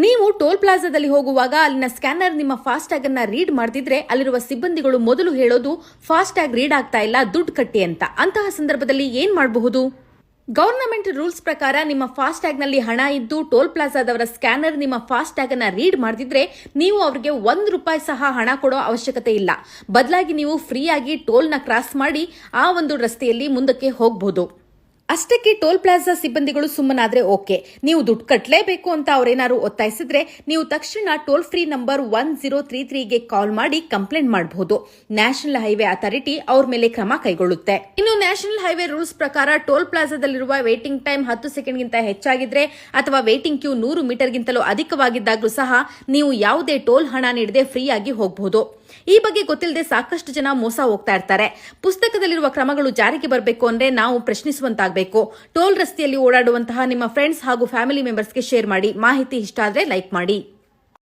ನೀವು ಟೋಲ್ ಪ್ಲಾಜಾದಲ್ಲಿ ಹೋಗುವಾಗ ಅಲ್ಲಿನ ಸ್ಕ್ಯಾನರ್ ನಿಮ್ಮ ಫಾಸ್ಟ್ಯಾಗ್ ಅನ್ನ ರೀಡ್ ಮಾಡ್ತಿದ್ರೆ ಅಲ್ಲಿರುವ ಸಿಬ್ಬಂದಿಗಳು ಮೊದಲು ಹೇಳೋದು ಫಾಸ್ಟ್ಯಾಗ್ ರೀಡ್ ಆಗ್ತಾ ಇಲ್ಲ, ದುಡ್ಡು ಕಟ್ಟಿ ಅಂತ. ಅಂತಹ ಸಂದರ್ಭದಲ್ಲಿ ಏನ್ ಮಾಡಬಹುದು? ಗವರ್ನಮೆಂಟ್ ರೂಲ್ಸ್ ಪ್ರಕಾರ ನಿಮ್ಮ ಫಾಸ್ಟ್ಯಾಗ್ ನಲ್ಲಿ ಹಣ ಇದ್ದು ಟೋಲ್ ಪ್ಲಾಜಾದವರ ಸ್ಕ್ಯಾನರ್ ನಿಮ್ಮ ಫಾಸ್ಟ್ಯಾಗ್ ಅನ್ನ ರೀಡ್ ಮಾಡ್ತಿದ್ರೆ ನೀವು ಅವರಿಗೆ ₹1 ಸಹ ಹಣ ಕೊಡೋ ಅವಶ್ಯಕತೆ ಇಲ್ಲ. ಬದಲಾಗಿ ನೀವು ಫ್ರೀ ಆಗಿ ಟೋಲ್ ನ ಕ್ರಾಸ್ ಮಾಡಿ ಆ ಒಂದು ರಸ್ತೆಯಲ್ಲಿ ಮುಂದಕ್ಕೆ ಹೋಗಬಹುದು. ಅಷ್ಟಕ್ಕೆ ಟೋಲ್ ಪ್ಲಾಜಾ ಸಿಬ್ಬಂದಿಗಳು ಸುಮ್ಮನಾದ್ರೆ ಓಕೆ. ನೀವು ದುಡ್ಡು ಕಟ್ಟಲೇಬೇಕು ಅಂತ ಅವರೇನಾದ್ರು ಒತ್ತಾಯಿಸಿದ್ರೆ ನೀವು ತಕ್ಷಣ ಟೋಲ್ ಫ್ರೀ ನಂಬರ್ 1033ಗೆ ಕಾಲ್ ಮಾಡಿ ಕಂಪ್ಲೇಂಟ್ ಮಾಡಬಹುದು. ನ್ಯಾಷನಲ್ ಹೈವೇ ಅಥಾರಿಟಿ ಅವ್ರ ಮೇಲೆ ಕ್ರಮ ಕೈಗೊಳ್ಳುತ್ತೆ. ಇನ್ನು ನ್ಯಾಷನಲ್ ಹೈವೇ ರೂಲ್ಸ್ ಪ್ರಕಾರ ಟೋಲ್ ಪ್ಲಾಜಾದಲ್ಲಿರುವ ವೇಟಿಂಗ್ ಟೈಮ್ 10 ಸೆಕೆಂಡ್ಗಿಂತ ಹೆಚ್ಚಾಗಿದ್ರೆ ಅಥವಾ ವೇಟಿಂಗ್ ಕ್ಯೂ 100 ಮೀಟರ್ಗಿಂತಲೂ ಅಧಿಕವಾಗಿದ್ದಾಗಲೂ ಸಹ ನೀವು ಯಾವುದೇ ಟೋಲ್ ಹಣ ನೀಡದೆ ಫ್ರೀ ಆಗಿ ಹೋಗಬಹುದು. ಈ ಬಗ್ಗೆ ಗೊತ್ತಿಲ್ಲದೆ ಸಾಕಷ್ಟು ಜನ ಮೋಸ ಹೋಗ್ತಾ ಇರ್ತಾರೆ. ಪುಸ್ತಕದಲ್ಲಿರುವ ಕ್ರಮಗಳು ಜಾರಿಗೆ ಬರಬೇಕು ಅಂದ್ರೆ ನಾವು ಪ್ರಶ್ನಿಸುವಂತಾಗಬೇಕು. ಟೋಲ್ ರಸ್ತೆಯಲ್ಲಿ ಓಡಾಡುವಂತಹ ನಿಮ್ಮ ಫ್ರೆಂಡ್ಸ್ ಹಾಗೂ ಫ್ಯಾಮಿಲಿ ಮೆಂಬರ್ಸ್ಗೆ ಶೇರ್ ಮಾಡಿ. ಮಾಹಿತಿ ಇಷ್ಟ ಆದ್ರೆ ಲೈಕ್ ಮಾಡಿ.